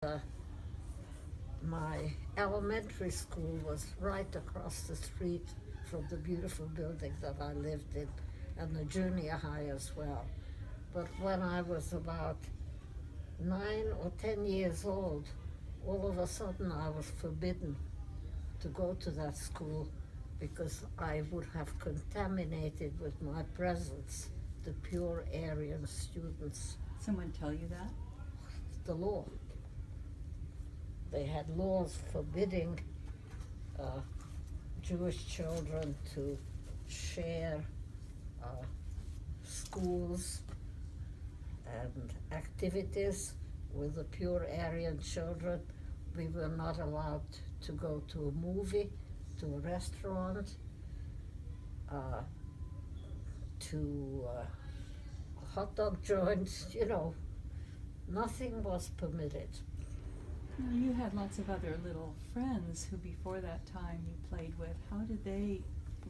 Uh, my elementary school was right across the street from the beautiful building that I lived in, and the junior high as well. But when I was about 9 or 10 years old, all of a sudden I was forbidden to go to that school because I would have contaminated with my presence the pure Aryan students. Someone tell you that? The law. They had laws forbidding uh, Jewish children to share uh, schools and activities with the pure Aryan children. We were not allowed to go to a movie, to a restaurant, to hot dog joints, nothing was permitted. You had lots of other little friends who before that time you played with. How did they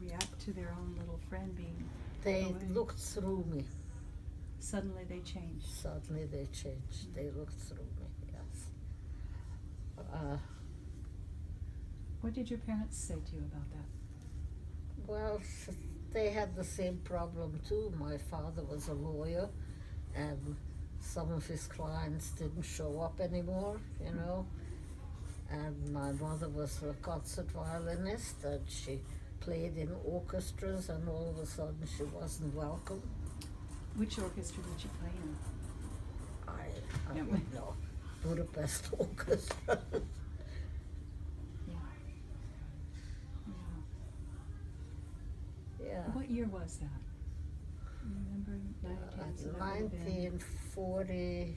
react to their own little friend being They away? looked through me. Suddenly they changed. Suddenly they changed. They looked through me, yes. What did your parents say to you about that? Well, they had the same problem too. My father was a lawyer, and some of his clients didn't show up anymore, And my mother was a concert violinist, and she played in orchestras, and all of a sudden she wasn't welcome. Which orchestra did you play in? I Yeah. don't know. Budapest Orchestra. Yeah. Yeah. Yeah. What year was that? You remember? So that would have been 1940,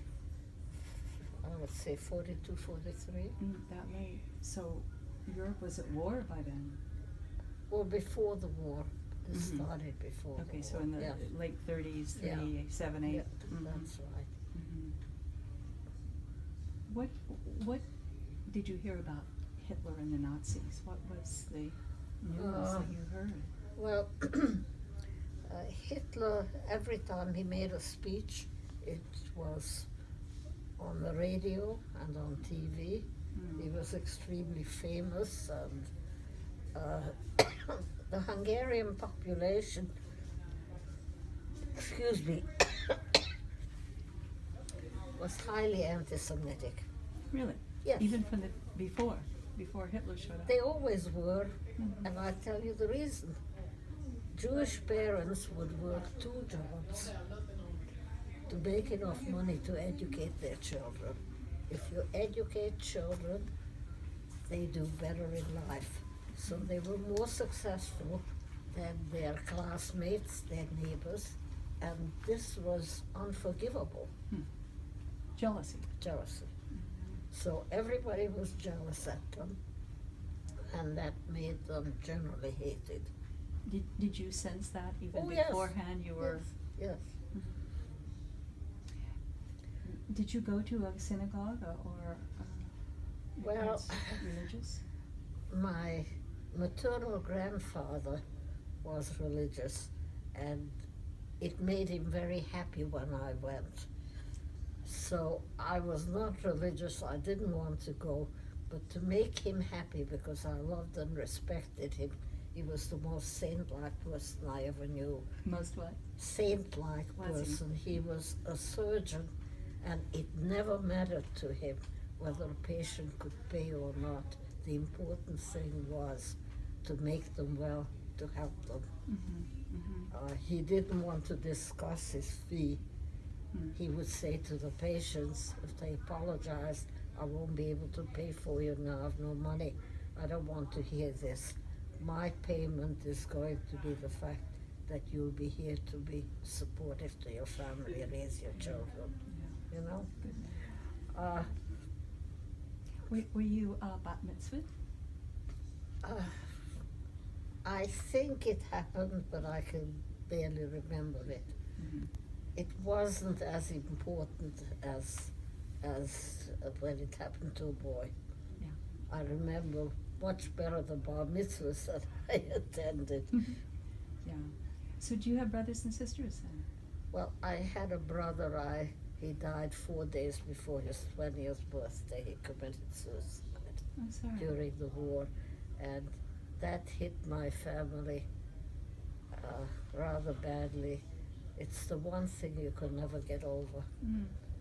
I would say 42, 43. that late. So Europe was at war by then. Well, before the war. It Mhm. started before the Okay, war. so in the Yeah. late 30s, Yeah. 7, 8. Yeah, Mhm. that's right. Mhm. What did you hear about Hitler and the Nazis? What was the news that you heard? Well, Hitler, every time he made a speech, it was on the radio and on TV. He was extremely famous, and the Hungarian population, excuse me, was highly anti-Semitic. Really? Yes. Even from the before Hitler showed up. They always were, Mhm. and I tell you the reason. Jewish parents would work 2 jobs to make enough money to educate their children. If you educate children, they do better in life. So they were more successful than their classmates, their neighbors, and this was unforgivable. Jealousy. Jealousy. So everybody was jealous at them, and that made them generally hated. Did you sense that even Oh, yes. beforehand? You were. Yes. Did you go to a synagogue or your Well, parents religious? My maternal grandfather was religious, and it made him very happy when I went. So I was not religious, I didn't want to go, but to make him happy, because I loved and respected him. He was the most saint-like person I ever knew. Most what? Saint-like Was he? person. He was a surgeon, and it never mattered to him whether a patient could pay or not. The important thing was to make them well, to help them. He didn't want to discuss his fee. He would say to the patients, if they apologize, I won't be able to pay for you now, I have no money. I don't want to hear this. My payment is going to be the fact that you'll be here to be supportive to your family, raise your children, you know? Were you bat mitzvah? I think it happened, but I can barely remember it. It wasn't as important as when it happened to a boy. Yeah. I remember much better the bar mitzvahs that I attended. Yeah. So do you have brothers and sisters then? Well, I had a brother. He died 4 days before his 20th birthday. He committed suicide I'm sorry. during the war, and that hit my family rather badly. It's the one thing you could never get over,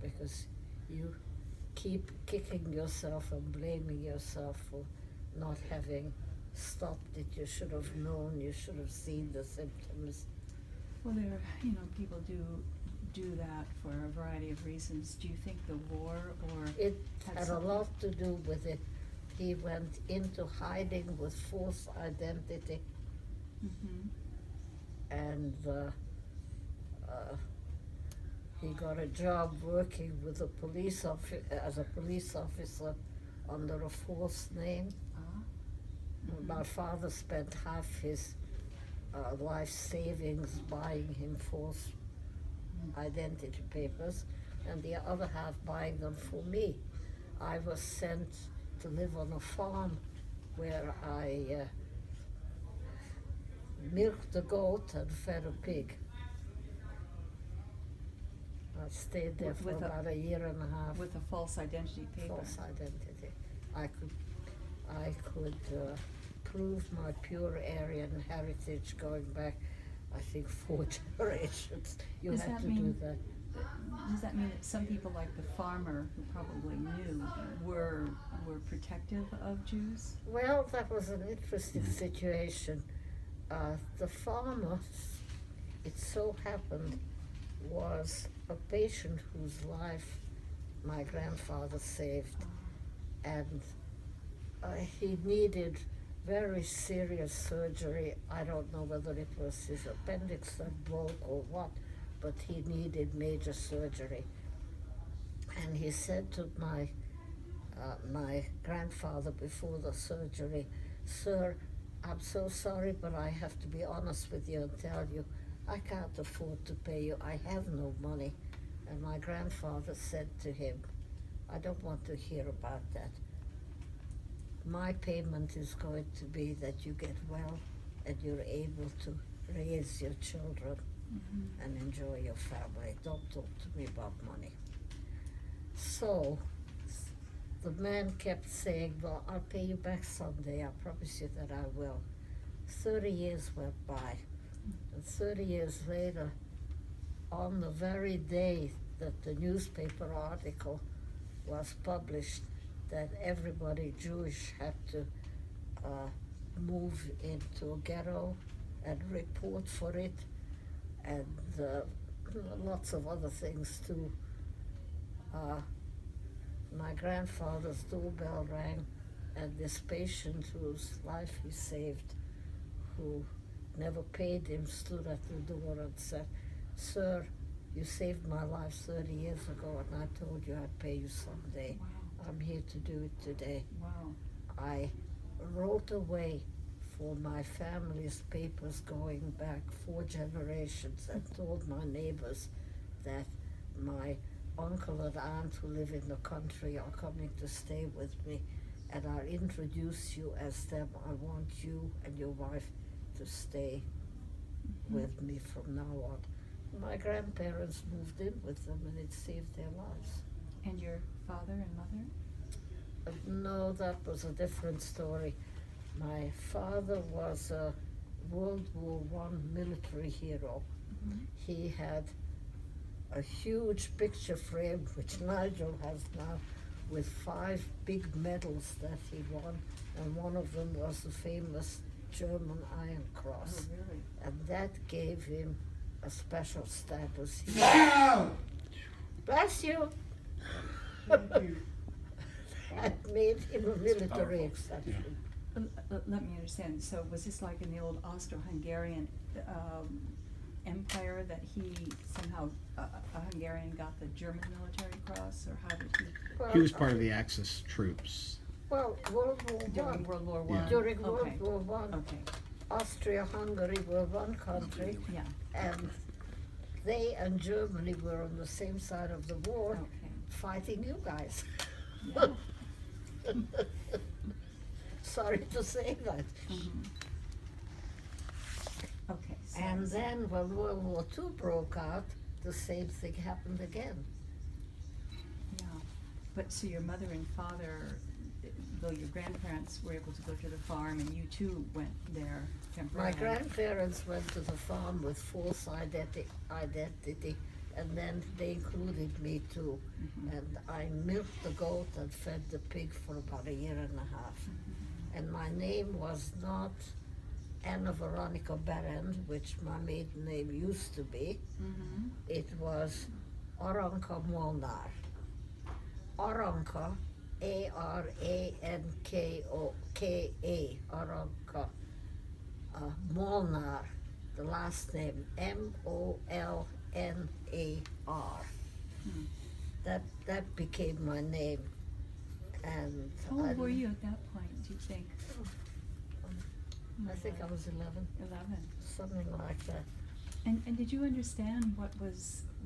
because you keep kicking yourself and blaming yourself for not having stopped it. You should have known, you should have seen the symptoms. Well, people do that for a variety of reasons. Do you think the war or It had had a something- lot to do with it. He went into hiding with false identity, Mhm. and he got a job working with a as a police officer under a false name. Mhm. My father spent half his life savings buying him false identity papers, and the other half buying them for me. I was sent to live on a farm where I milked a goat and fed a pig. I stayed there for With a- about a year and a half. With a false identity paper. False identity. I could prove my pure Aryan heritage going back, I think, 4 generations. You Does had that to mean- do that. Does that mean that some people, like the farmer, who probably knew, were protective of Jews? Well, that was an interesting situation. The farmer, it so happened, was a patient whose life my grandfather saved, and he needed very serious surgery. I don't know whether it was his appendix that broke or what, but he needed major surgery. And he said to my grandfather before the surgery, "Sir, I'm so sorry, but I have to be honest with you and tell you, I can't afford to pay you. I have no money." And my grandfather said to him, "I don't want to hear about that. My payment is going to be that you get well and you're able to raise your children and enjoy your family. Don't talk to me about money." So the man kept saying, "Well, I'll pay you back someday. I promise you that I will." 30 years went by, and 30 years later, on the very day that the newspaper article was published that everybody Jewish had to move into a ghetto and report for it, and lots of other things too. My grandfather's doorbell rang, and this patient whose life he saved, who never paid him, stood at the door and said, "Sir, you saved my life 30 years ago, and I told you I'd pay you someday. Wow. I'm here to do it today." Wow. I wrote away for my family's papers going back 4 generations and told my neighbors that my uncle and aunt who live in the country are coming to stay with me, and I'll introduce you as them. I want you and your wife to stay with me from now on. My grandparents moved in with them, and it saved their lives. And your father and mother? No, that was a different story. My father was a World War I military hero. He had a huge picture frame, which Nigel has now, with 5 big medals that he won, and one of them was the famous German Iron Cross. Oh, really? And that gave him a special status. Bless you! That made him a military exception. Let me understand. So was this like in the old Austro-Hungarian empire that he somehow, a Hungarian got the German military cross, or how did he? Well, He was part of the Axis troops. Well, World War During One. World War Yeah. One? During Okay. World War One, Okay, Austria-Hungary were one country, yeah, and they and Germany were on the same side of the war, okay. fighting you guys. Yeah. Sorry to say that. Mhm. Okay, so. And then when World War II broke out, the same thing happened again. But so your mother and father, though your grandparents were able to go to the farm, and you too went there My temporarily. grandparents went to the farm with false identity, and then they included me too. Mhm. And I milked the goat and fed the pig for about a year and a half. And my name was not Anna Veronica Barend, which my maiden name used to be. Mhm. It was Oranka Molnar. Oranka, Arankoka, Oranka. Molnar, the last name, Molnar. Hmm. That became my name, and How old were you at that point, do you think? I think I was 11, 11. something like that. And did you understand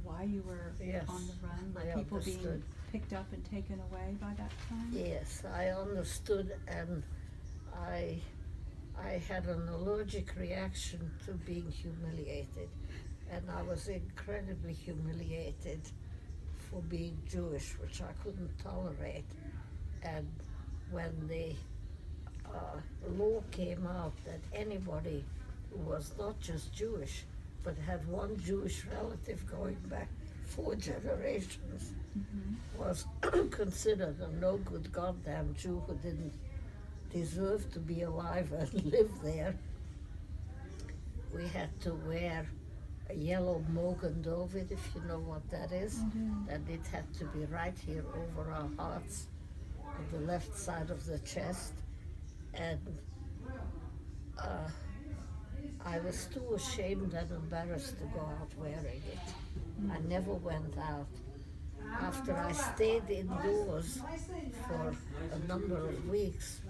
why you were Yes, on the run? Were I people being understood. picked up and taken away by that time? Yes, I understood, and I had an allergic reaction to being humiliated, and I was incredibly humiliated for being Jewish, which I couldn't tolerate. And when the law came out that anybody who was not just Jewish, but had one Jewish relative going back 4 generations, Mm-hmm. was considered a no good goddamn Jew who didn't deserve to be alive and live there, we had to wear a yellow Mogen David, if you know what that is. Mhm. And it had to be right here over our hearts, on the left side of the chest. And I was too ashamed and embarrassed to go out wearing it. I never went out. After I stayed indoors for a number of weeks,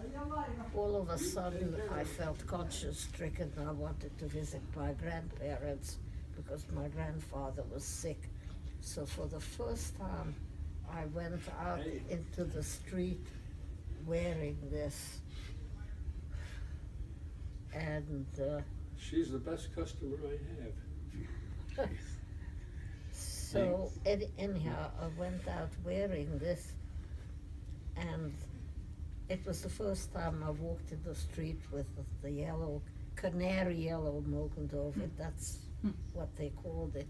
all of a sudden I felt conscience stricken. I wanted to visit my grandparents because my grandfather was sick. So for the first time, I went out into the street wearing this. And She's the best customer I have. so anyhow, I went out wearing this, and it was the first time I walked in the street with the yellow, canary yellow Mogen David. That's what they called it.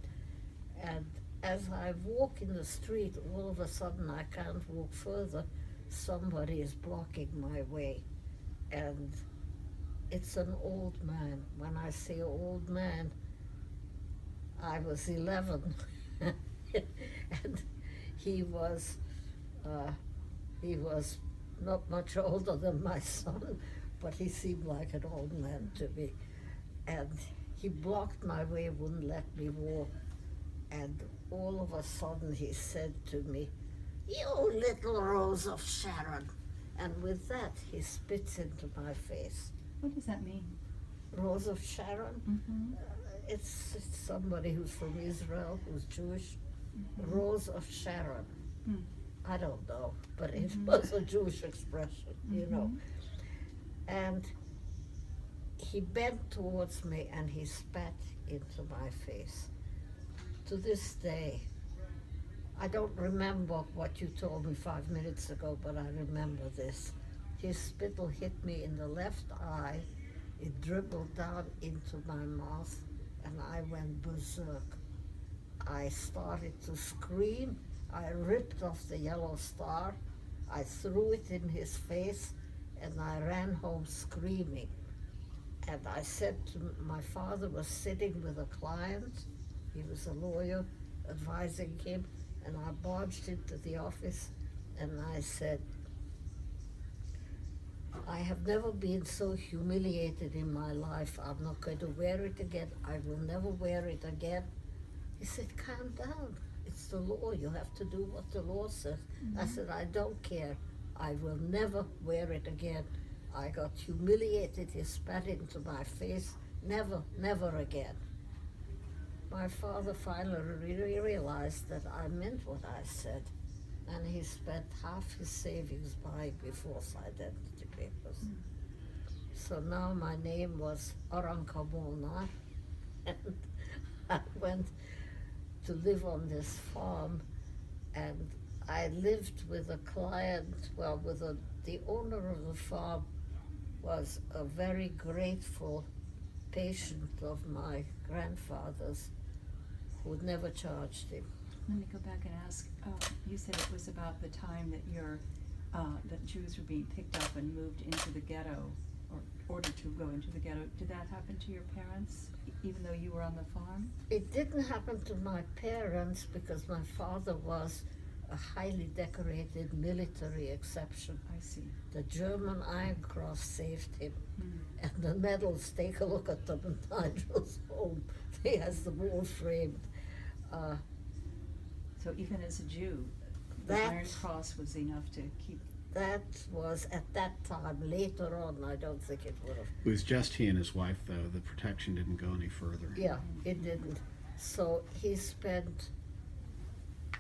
And as I walk in the street, all of a sudden I can't walk further. Somebody is blocking my way. And it's an old man. When I say old man, I was 11. And he was not much older than my son, but he seemed like an old man to me. And he blocked my way, wouldn't let me walk. And all of a sudden he said to me, "You little Rose of Sharon." And with that, he spits into my face. What does that mean? Rose of Sharon? Mm-hmm. It's somebody who's from Israel, who's Jewish. Mm-hmm. Rose of Sharon. Mm. I don't know, but it Mhm. was a Jewish expression, you know. And he bent towards me and he spat into my face. To this day, I don't remember what you told me 5 minutes ago, but I remember this. His spittle hit me in the left eye, it dribbled down into my mouth, and I went berserk. I started to scream. I ripped off the yellow star, I threw it in his face, and I ran home screaming. And I said to my father was sitting with a client, he was a lawyer advising him, and I barged into the office and I said, "I have never been so humiliated in my life. I'm not going to wear it again. I will never wear it again." He said, "Calm down. It's the law. You have to do what the law says." I said, "I don't care. I will never wear it again." I got humiliated. He spat into my face. Never, never again. My father finally realized that I meant what I said, and he spent half his savings buying me false identity papers. So now my name was Oranka Molnar, and I went to live on this farm, and I lived with a client, well, the owner of the farm was a very grateful patient of my grandfather's who never charged him. Let me go back and ask, you said it was about the time that that Jews were being picked up and moved into the ghetto, or ordered to go into the ghetto. Did that happen to your parents, even though you were on the farm? It didn't happen to my parents because my father was a highly decorated military exception. I see. The German Iron Cross saved him. Mm. And the medals, take a look at them in Nigel's home. He has them all framed. So even as a Jew, the That- Iron Cross was enough to keep. That was at that time. Later on, I don't think it would have. It was just he and his wife, though. The protection didn't go any further. Yeah, it didn't. So he spent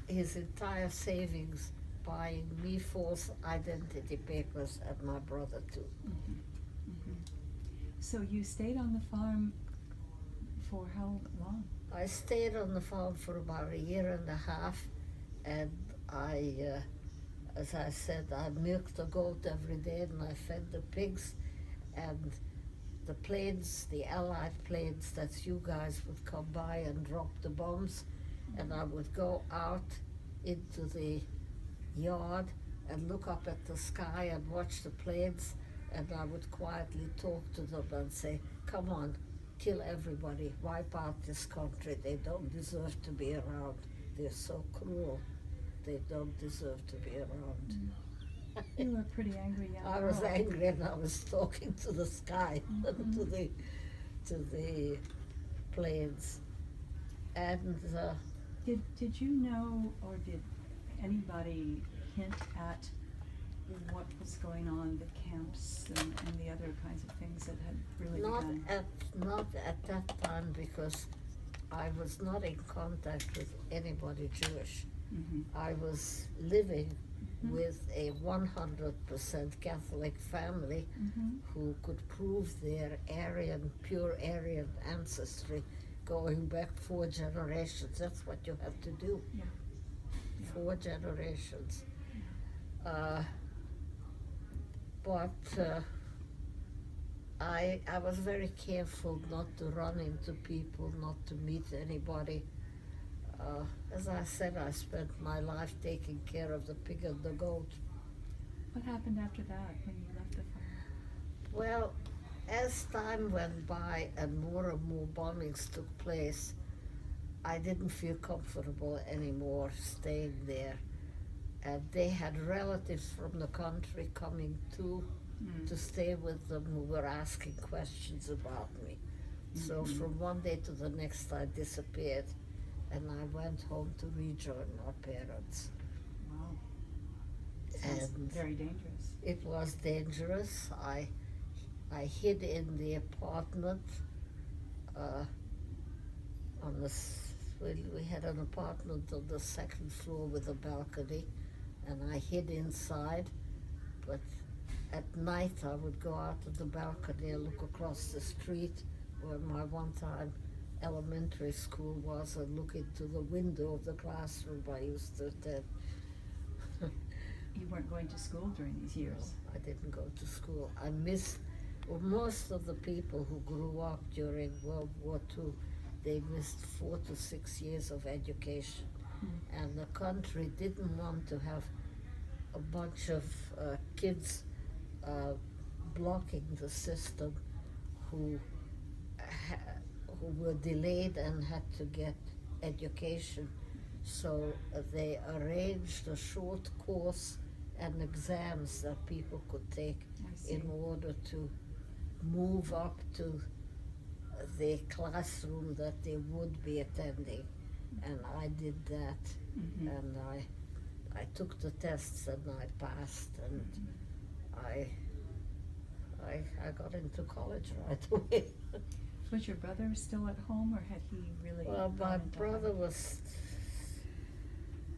his entire savings buying me false identity papers and my brother too. Mm-hmm. Mm-hmm. So you stayed on the farm for how long? I stayed on the farm for about a year and a half, and as I said, I milked the goat every day and I fed the pigs, and the planes, the Allied planes, that's you guys, would come by and drop the bombs, and I would go out into the yard and look up at the sky and watch the planes, and I would quietly talk to them and say, come on, kill everybody, wipe out this country, they don't deserve to be around, they're so cruel, they don't deserve to be around. You were a pretty angry young I was girl. angry and I was talking to the sky, Mhm. to the planes, and Did you know, or did anybody hint at what was going on, the camps and the other kinds of things that had really not begun? at that time, because I was not in contact with anybody Jewish. Mm-hmm. I was living Mhm. with a 100% Catholic family Mm-hmm. who could prove their pure Aryan ancestry going back 4 generations. That's what you have to do. Yeah. Yeah. 4 generations. But I was very careful not to run into people, not to meet anybody. As I said, I spent my life taking care of the pig and the goat. What happened after that when you left the farm? Well, as time went by and more bombings took place, I didn't feel comfortable anymore staying there. And they had relatives from the country coming to stay with them who were asking questions about me. So Mhm. from one day to the next, I disappeared, and I went home to rejoin my parents. Wow. Sounds And very dangerous. it was dangerous. I hid in the apartment. We had an apartment on the 2nd floor with a balcony, and I hid inside. But at night, I would go out to the balcony and look across the street where my one-time elementary school was, and look into the window of the classroom I used to attend. You weren't going to school during these years. I didn't go to school. I missed, well, most of the people who grew up during World War II, they missed 4 to 6 years of education. And the country didn't want to have a bunch of kids blocking the system who were delayed and had to get education. So they arranged a short course and exams that people could take I see. in order to move up to the classroom that they would be attending. And I did that, Mhm. and I took the tests and I passed, and I got into college right away. Was your brother still at home, or had he really? Well, gone into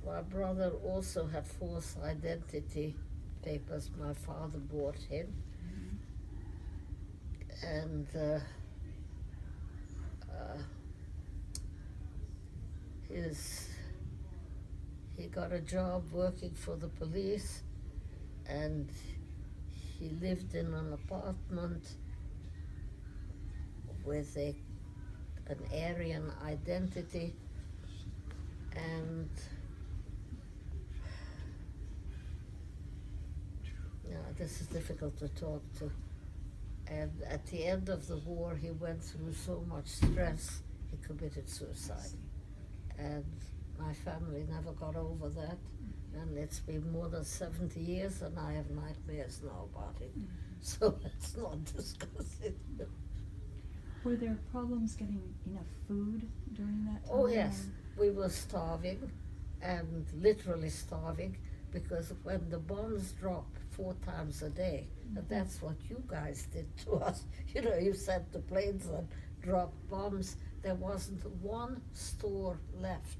my brother also had false identity papers my father bought him, and he got a job working for the police, and he lived in an apartment with an Aryan identity, and this is difficult to talk to. And at the end of the war, he went through so much stress, he committed suicide. And my family never got over that. And it's been more than 70 years, and I have nightmares now about it. So let's not discuss it. Were there problems getting enough food during that time? Oh, yes. We were starving, and literally starving, because when the bombs dropped 4 times a day, and that's what you guys did to us. You know, you sent the planes and dropped bombs. There wasn't one store left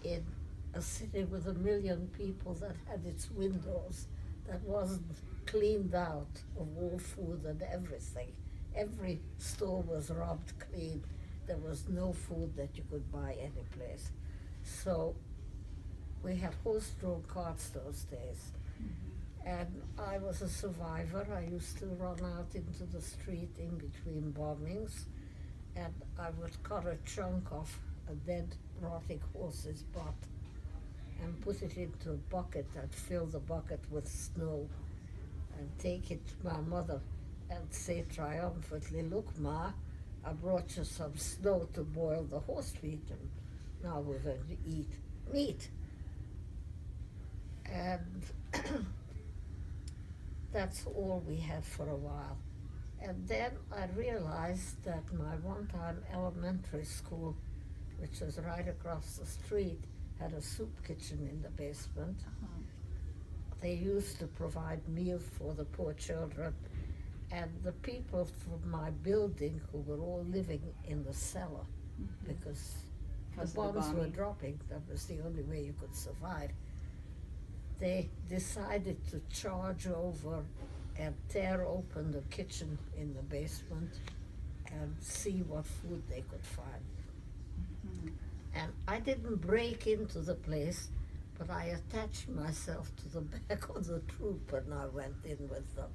in a city with 1 million people that had its windows that wasn't cleaned out of all food and everything. Every store was robbed clean. There was no food that you could buy any place. So we had horse-drawn carts those days. And I was a survivor. I used to run out into the street in between bombings, and I would cut a chunk off a dead, rotting horse's butt and put it into a bucket and fill the bucket with snow and take it to my mother and say triumphantly, "Look, Ma, I brought you some snow to boil the horse meat, and now we're going to eat meat." And that's all we had for a while. And then I realized that my one-time elementary school, which was right across the street, had a soup kitchen in the basement. They used to provide meals for the poor children, and the people from my building who were all living in the cellar, because the bombs were dropping, that was the only way you could survive. They decided to charge over and tear open the kitchen in the basement and see what food they could find. And I didn't break into the place, but I attached myself to the back of the troop and I went in with them.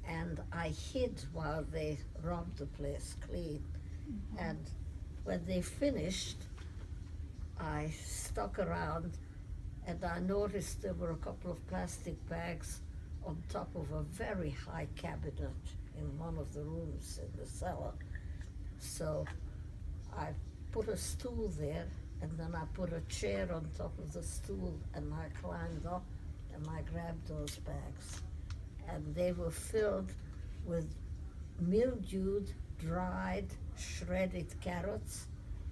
And I hid while they robbed the place clean. And when they finished, I stuck around, and I noticed there were a couple of plastic bags on top of a very high cabinet in one of the rooms in the cellar. So I put a stool there, and then I put a chair on top of the stool, and I climbed up and I grabbed those bags. And they were filled with mildewed, dried, shredded carrots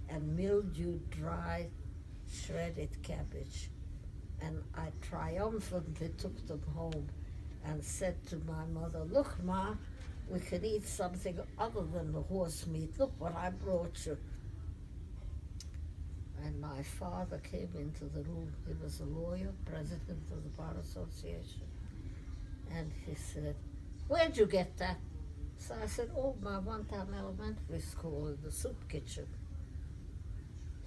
and mildewed, dried, shredded cabbage. And I triumphantly took them home and said to my mother, "Look, Ma, we can eat something other than the horse meat. Look what I brought you." And my father came into the room. He was a lawyer, president of the Bar Association. And he said, "Where'd you get that?" So I said, "Oh, my one-time elementary school in the soup kitchen."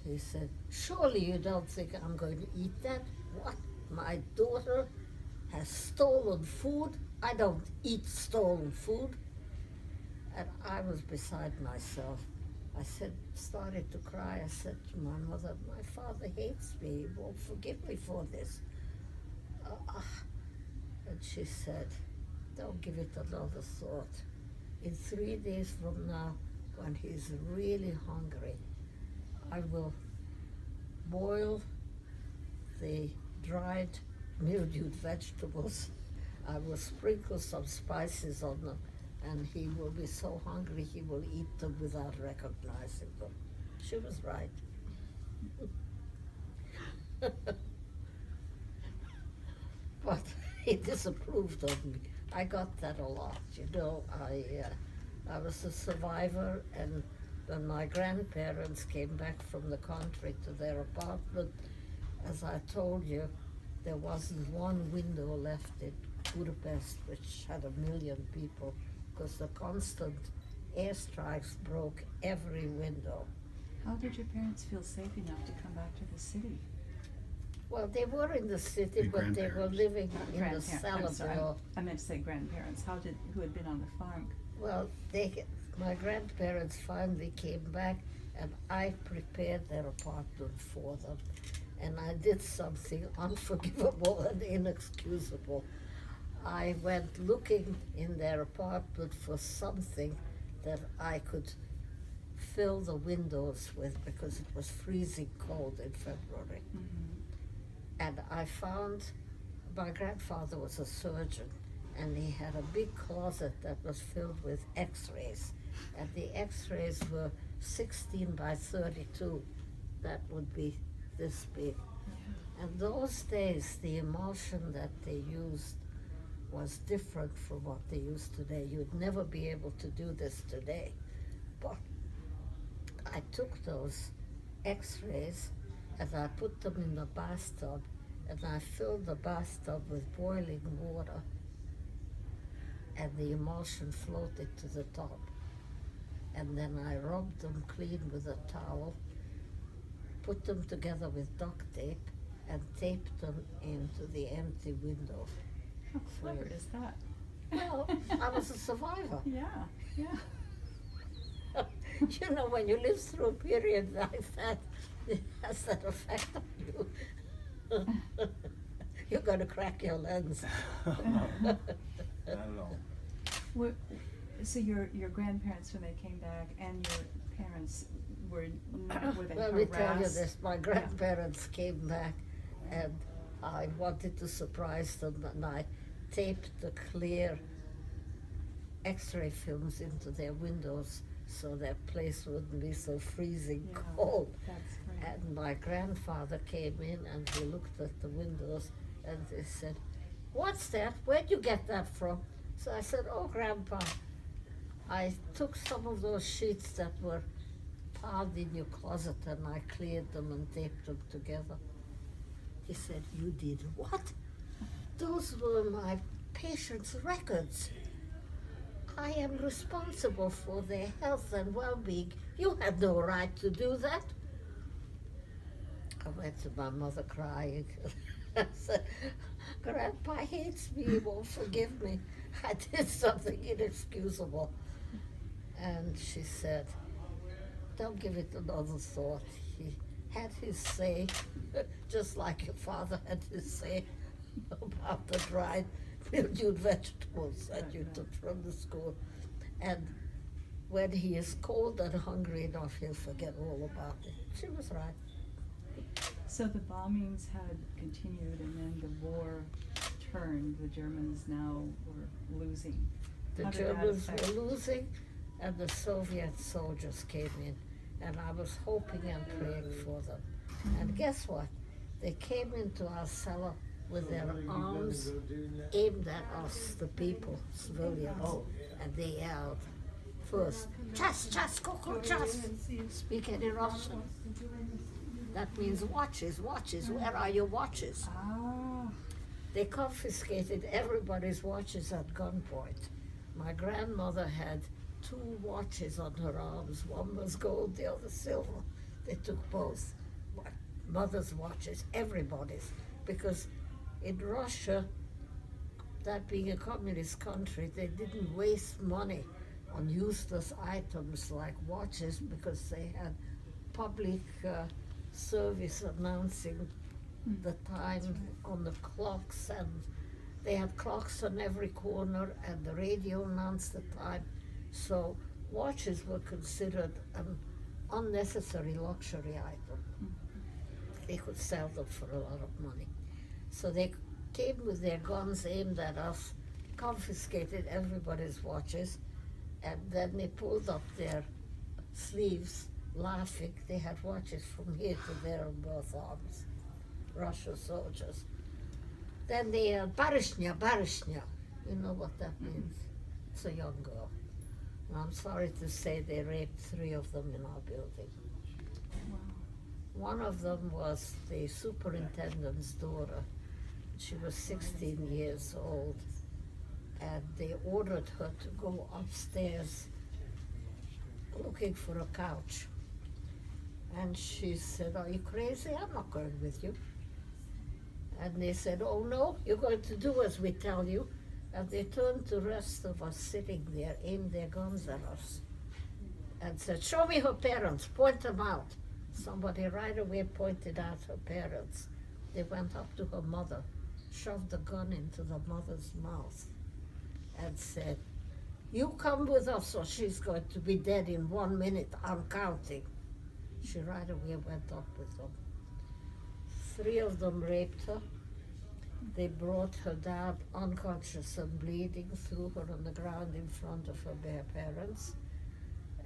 He said, "Surely you don't think I'm going to eat that? What? My daughter has stolen food? I don't eat stolen food." And I was beside myself. I started to cry. I said to my mother, "My father hates me. He won't forgive me for this." And she said, "Don't give it another thought. In 3 days from now, when he's really hungry, I will boil the dried mildewed vegetables. I will sprinkle some spices on them, and he will be so hungry he will eat them without recognizing them." She was right. But he disapproved of me. I got that a lot, you know. I was a survivor, and when my grandparents came back from the country to their apartment, as I told you, there wasn't one window left in Budapest, which had 1 million people, because the constant airstrikes broke every window. How did your parents feel safe enough to come back to the city? Well, they were in the city, The but they were grandparents. living in the Grandparents, I'm cellar sorry, below. I meant to say grandparents, who had been on the farm? Well, my grandparents finally came back, and I prepared their apartment for them. And I did something unforgivable and inexcusable. I went looking in their apartment for something that I could fill the windows with because it was freezing cold in February. And I found my grandfather was a surgeon, and he had a big closet that was filled with x-rays. And the x-rays were 16 by 32. That would be this big. And those days, the emulsion that they used was different from what they use today. You'd never be able to do this today. But I took those x-rays and I put them in the bathtub, and I filled the bathtub with boiling water, and the emulsion floated to the top. And then I rubbed them clean with a towel, put them together with duct tape, and taped them into the empty window. How clever is that? Well, I was a survivor. Yeah, yeah. You know, when you live through a period like that, it has that effect on you. You're going to crack your lens. Not at all. So your grandparents, when they came back, and your parents were they Let me tell you harassed? this, my grandparents came back, and I wanted to surprise them, and I taped the clear x-ray films into their windows so their place wouldn't be so freezing Yeah, cold. That's great. And my grandfather came in and he looked at the windows and they said, "What's that? Where'd you get that from?" So I said, "Oh, Grandpa, I took some of those sheets that were piled in your closet and I cleared them and taped them together." He said, "You did what?" "Those were my patients' records. I am responsible for their health and well-being. You had no right to do that." I went to my mother crying. I said, "Grandpa hates me, he won't forgive me. I did something inexcusable." And she said, "Don't give it another thought. He had his say, just like your father had his say about the dried mildewed vegetables that you took from the school. And when he is cold and hungry enough, he'll forget all about it." She was right. So the bombings had continued, and then the war turned. The Germans now were losing. The How did that Germans affect- were losing, and the Soviet soldiers came in, and I was hoping and praying for them. And guess what? They came into our cellar with their arms aimed at us, the people, civilians, and they yelled first, "Chas, chas, koko, chas." Speak any Russian? That means watches, watches. Where are your watches? Ah, They confiscated everybody's watches at gunpoint. My grandmother had 2 watches on her arms. One was gold, the other silver. They took both. My mother's watches, everybody's. Because in Russia, that being a communist country, they didn't waste money on useless items like watches because they had public service announcing the time on the clocks, and they had clocks on every corner, and the radio announced the time. So watches were considered an unnecessary luxury item. They could sell them for a lot of money. So they came with their guns aimed at us, confiscated everybody's watches, and then they pulled up their sleeves laughing. They had watches from here to there on both arms. Russian soldiers. Then they yelled, "Barishnya, barishnya." You know what that means? It's a young girl. And I'm sorry to say they raped 3 of them in our building. wow. One of them was the superintendent's daughter. She was 16 years old, and they ordered her to go upstairs looking for a couch. And she said, "Are you crazy? I'm not going with you." And they said, oh no, you're going to do as we tell you. And they turned to the rest of us sitting there, aimed their guns at us, and said, show me her parents, point them out. Somebody right away pointed out her parents. They went up to her mother, shoved the gun into the mother's mouth, and said, you come with us or she's going to be dead in 1 minute, I'm counting. She right away went up with them. 3 of them raped her. They brought her down unconscious and bleeding, threw her on the ground in front of her bare parents,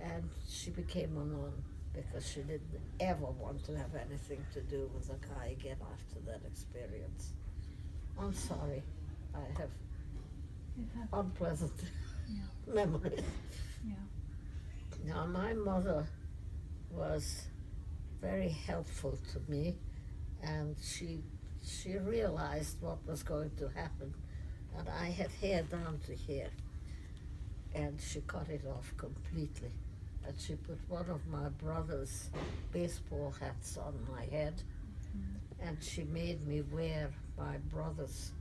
and she became a nun because she didn't ever want to have anything to do with a guy again after that experience. I'm sorry, I have It happened. unpleasant Yeah. memories. Yeah. Now, my mother was very helpful to me, and she realized what was going to happen, and I had hair down to here, and she cut it off completely, and she put one of my brother's baseball hats on my head, and she made me wear my brother's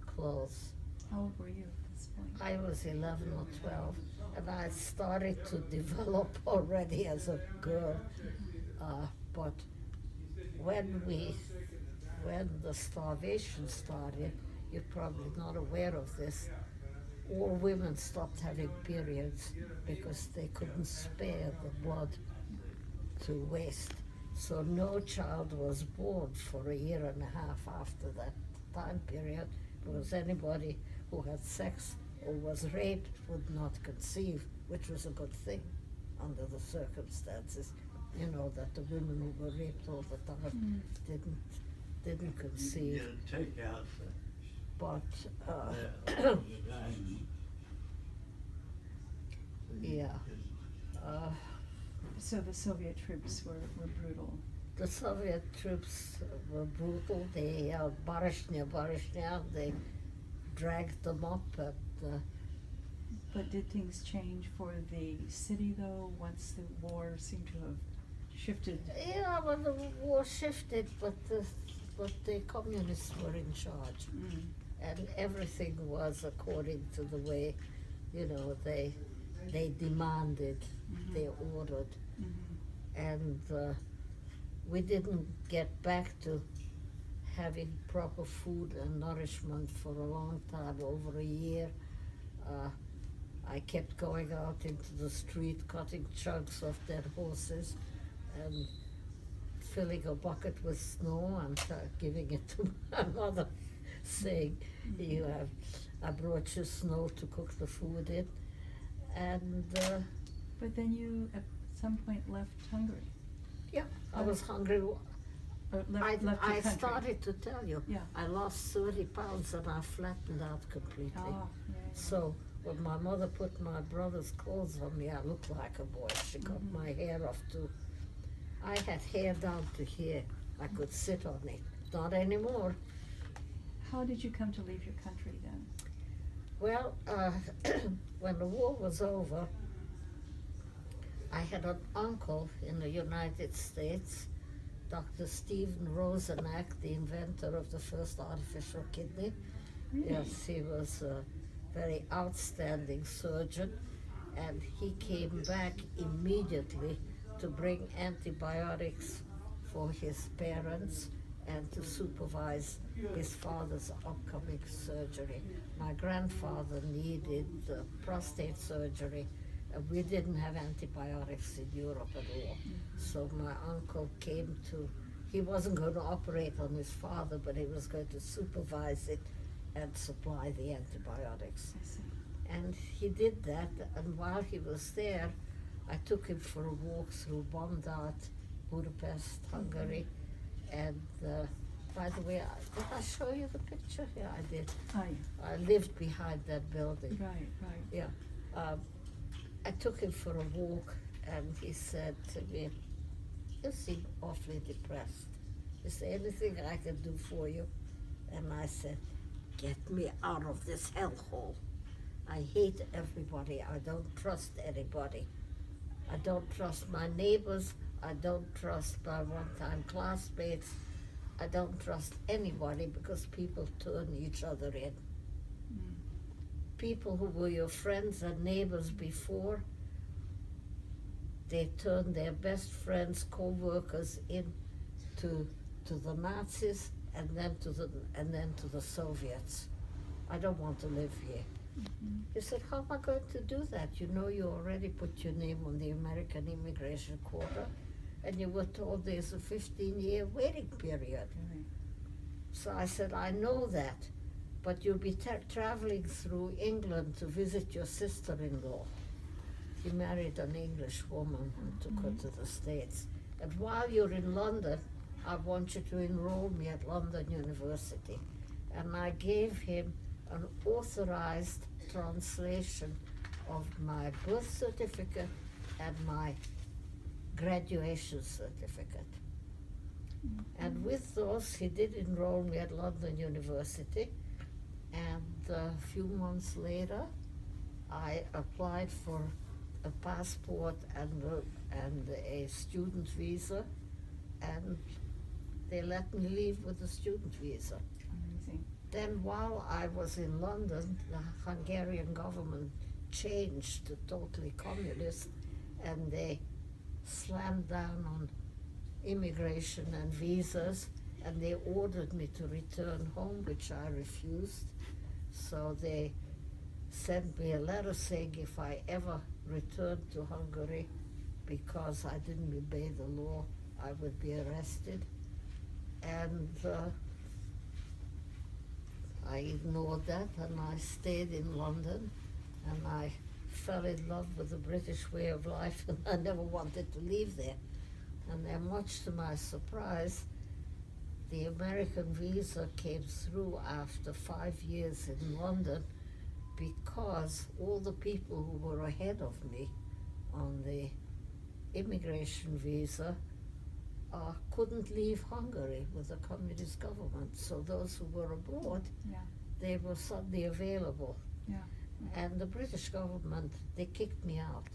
clothes. How old were you at this point? I was 11 or 12, and I started to develop already as a girl. But when the starvation started, you're probably not aware of this, all women stopped having periods because they couldn't spare the blood to waste. So no child was born for 1.5 years after that time period, because anybody who had sex or was raped would not conceive, which was a good thing under the circumstances. You know, that the women who were raped all the time didn't conceive. Take out But yeah, So the Soviet troops were brutal. the Soviet troops were brutal. They Barishnya, they dragged them up at But did things change for the city though, once the war seemed to have shifted? yeah, well, the war shifted, but the communists were in charge, and everything was according to the way, you know, they demanded, they ordered, and we didn't get back to having proper food and nourishment for a long time, over 1 year. I kept going out into the street, cutting chunks of dead horses and filling a bucket with snow and giving it to my mother, saying, I brought you snow to cook the food in. And But then you at some point left Hungary. yeah, I was hungry. Or left your I country. started to tell you, Yeah. I lost 30 pounds and I flattened out completely. Oh, yeah, yeah. So when my mother put my brother's clothes on me, I looked like a boy. She cut my hair off too. I had hair down to here. I could sit on it. Not anymore. How did you come to leave your country then? Well, when the war was over, I had an uncle in the United States, Dr. Stephen Rosenack, the inventor of the first artificial kidney. Really? Yes, he was a very outstanding surgeon, and he came back immediately to bring antibiotics for his parents and to supervise his father's upcoming surgery. My grandfather needed prostate surgery, and we didn't have antibiotics in Europe at all. So my uncle came to, he wasn't going to operate on his father, but he was going to supervise it and supply the antibiotics. I see. And he did that, and while he was there, I took him for a walk through bombed out Budapest, Hungary, and by the way, did I show you the picture? Yeah, I did. I lived behind that building. Right, right. Yeah. I took him for a walk, and he said to me, you seem awfully depressed. Is there anything I can do for you? And I said, get me out of this hellhole. I hate everybody. I don't trust anybody. I don't trust my neighbors. I don't trust my one-time classmates. I don't trust anybody because people turn each other in. Mm. People who were your friends and neighbors before, they turned their best friends, co-workers in to the Nazis and then to the Soviets. I don't want to live here. Mhm. He said, how am I going to do that? You know, you already put your name on the American immigration quota, and you were told there's a 15-year waiting period. Really? So I said, I know that, but you'll be traveling through England to visit your sister-in-law. He married an English woman and took her to the States. And while you're in London, I want you to enroll me at London University. And I gave him an authorized translation of my birth certificate and my graduation certificate. And with those, he did enroll me at London University. And a few months later, I applied for a passport and a student visa, and they let me leave with a student visa. Amazing. Then while I was in London, the Hungarian government changed to totally communist, and they slammed down on immigration and visas, and they ordered me to return home, which I refused. So they sent me a letter saying if I ever returned to Hungary because I didn't obey the law, I would be arrested. And I ignored that, and I stayed in London, and I fell in love with the British way of life, and I never wanted to leave there. And then, much to my surprise, the American visa came through after 5 years in London, because all the people who were ahead of me on the immigration visa couldn't leave Hungary with the communist government. So those who were abroad, Yeah. they were suddenly available. Yeah. And the British government, they kicked me out.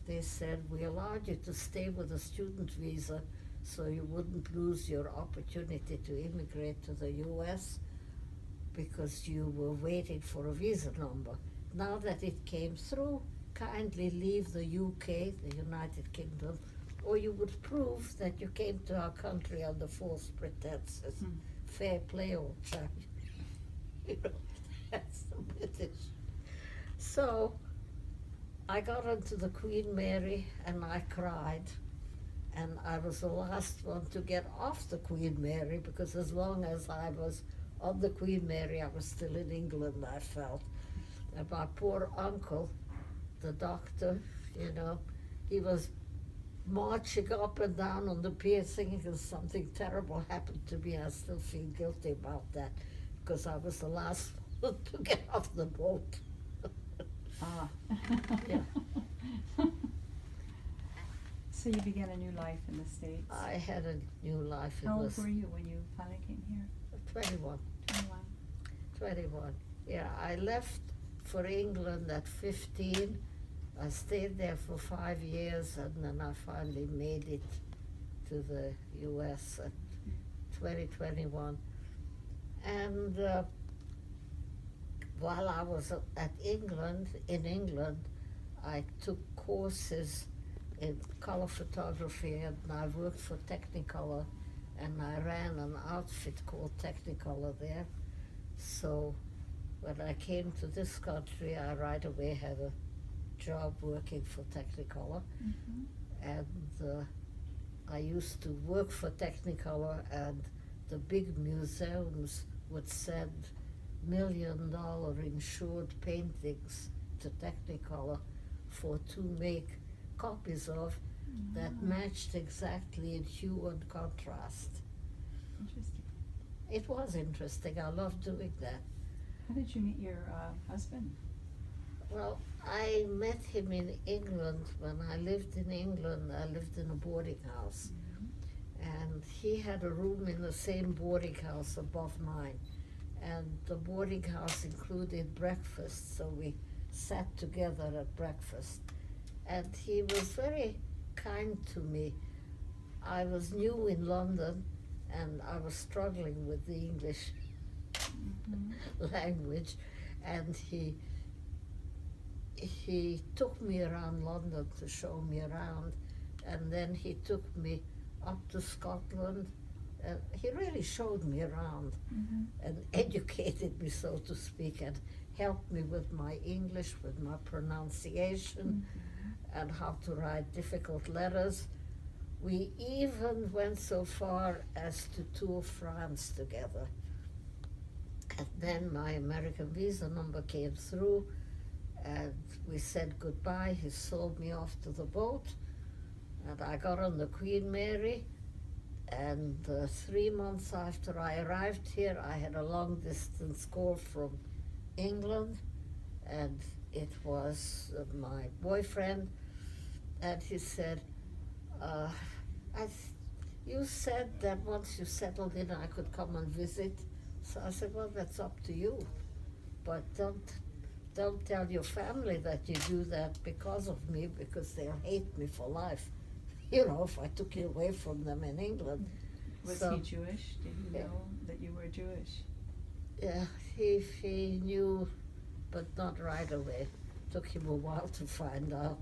They said, we allowed you to stay with a student visa so you wouldn't lose your opportunity to immigrate to the US because you were waiting for a visa number. Now that it came through, kindly leave the UK, the United Kingdom, or you would prove that you came to our country under false pretenses. Fair play, old chap. You know, that's the British. So I got onto the Queen Mary and I cried. And I was the last one to get off the Queen Mary, because as long as I was on the Queen Mary, I was still in England, I felt. And my poor uncle, the doctor, you know, he was marching up and down on the pier thinking that something terrible happened to me. I still feel guilty about that, because I was the last one to get off the boat. Ah. Yeah. So you began a new life in the States. I had a new life in How old this. were you when you finally came here? 21. 21. 21. Yeah, I left for England at 15. I stayed there for 5 years, and then I finally made it to the US at 2021. And while I was in England, I took courses in color photography, and I worked for Technicolor, and I ran an outfit called Technicolor there. So when I came to this country, I right away had a job working for Technicolor, Mm-hmm. and I used to work for Technicolor, and the big museums would send $1 million insured paintings to Technicolor to make copies of that matched exactly in hue and contrast. Interesting. It was interesting. I loved doing that. How did you meet your husband? Well, I met him in England. When I lived in England, I lived in a boarding house. And he had a room in the same boarding house above mine. And the boarding house included breakfast, so we sat together at breakfast. And he was very kind to me. I was new in London, and I was struggling with the English Mhm. language, and he took me around London to show me around, and then he took me up to Scotland, and he really showed me around Mhm. and educated me, so to speak, and helped me with my English, with my pronunciation, and how to write difficult letters. We even went so far as to tour France together. And then my American visa number came through, and we said goodbye. He sold me off to the boat, and I got on the Queen Mary. And 3 months after I arrived here, I had a long distance call from England, and it was my boyfriend, and he said, uh, you said that once you settled in I could come and visit. So I said, well, that's up to you, but don't tell your family that you do that because of me, because they'll hate me for life. You know, if I took you away from them in England. Was So, he Jewish? Did he yeah. know that you were Jewish? Yeah, he knew, but not right away. Took him a while to find out.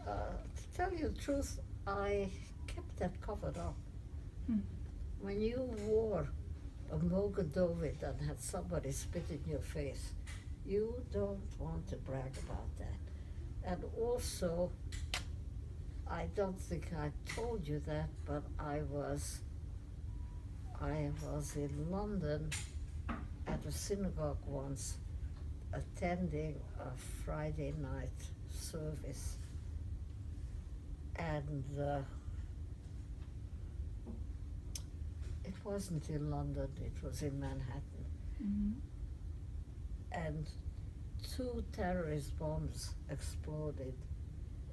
To tell you the truth, I kept that covered up. Hmm. When you wore a Mogadovit and had somebody spit in your face, you don't want to brag about that. And also, I don't think I told you that, but I was in London at a synagogue once, attending a Friday night service, and it wasn't in London, it was in Manhattan, Mhm. and 2 terrorist bombs exploded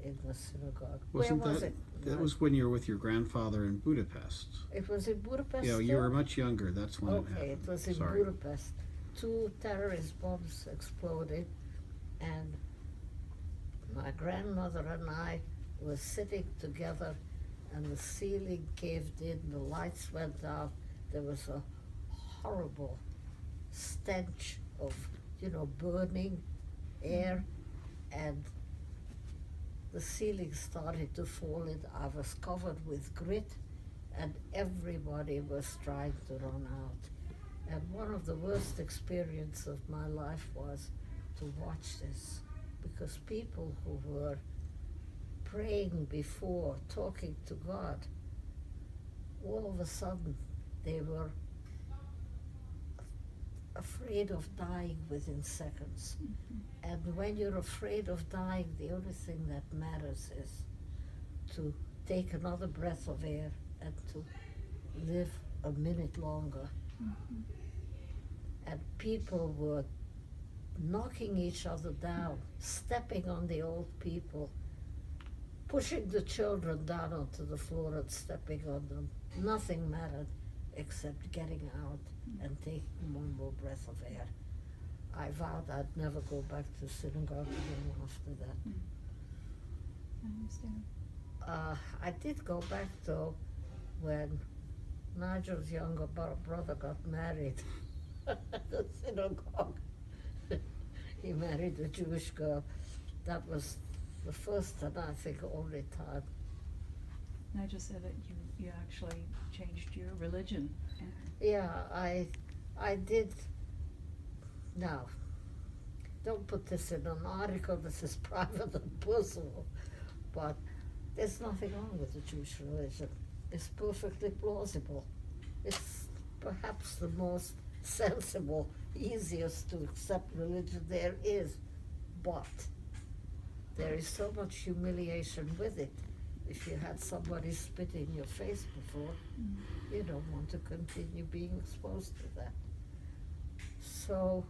in the synagogue. Wasn't Where was that, it? that was when you were with your grandfather in Budapest? It was in Budapest. Yeah, you still? were much younger, that's when it happened. Okay, it was in Sorry. Budapest. 2 terrorist bombs exploded, and my grandmother and I were sitting together, and the ceiling caved in, the lights went out. There was a horrible stench of, burning air, and the ceiling started to fall in. I was covered with grit, and everybody was trying to run out. And one of the worst experiences of my life was to watch this, because people who were praying before, talking to God, all of a sudden they were afraid of dying within seconds. Mhm. And when you're afraid of dying, the only thing that matters is to take another breath of air and to live a minute longer. Mhm. And people were knocking each other down, stepping on the old people, pushing the children down onto the floor and stepping on them. Nothing mattered except getting out and taking one more breath of air. I vowed I'd never go back to synagogue again after that. I understand. I did go back though when Nigel's younger brother got married at the synagogue. He married a Jewish girl. That was the first and I think only time. Nigel said that you actually changed your religion. Yeah, I did. Now, don't put this in an article. This is private and personal. But there's nothing wrong with the Jewish religion. It's perfectly plausible. It's perhaps the most sensible, easiest to accept religion there is. But there is so much humiliation with it. If you had somebody spit in your face before, you don't want to continue being exposed to that. So,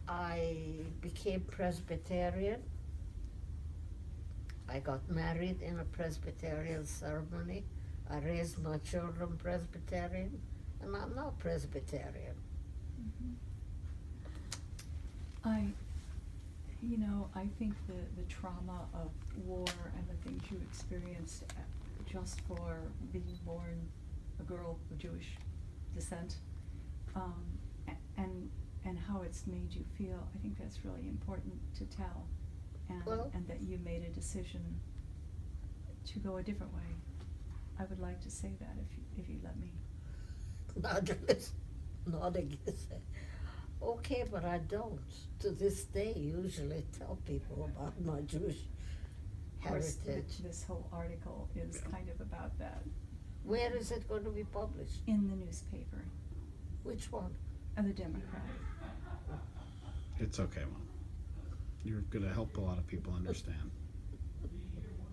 I became Presbyterian. I got married in a Presbyterian ceremony. I raised my children Presbyterian, and I'm now Presbyterian. You know, I think the trauma of war and the things you experienced just for being born a girl of Jewish descent, and how it's made you feel, I think that's really important to tell. Well- And that you made a decision to go a different way. I would like to say that if you let me. Nodding his head. Okay, but I don't, to this day, usually tell people about my Jewish Of course, heritage. this whole article is kind of about that Where is it going to be published? in the newspaper, Which one? The Democrat. It's okay, Mom. You're gonna help a lot of people understand.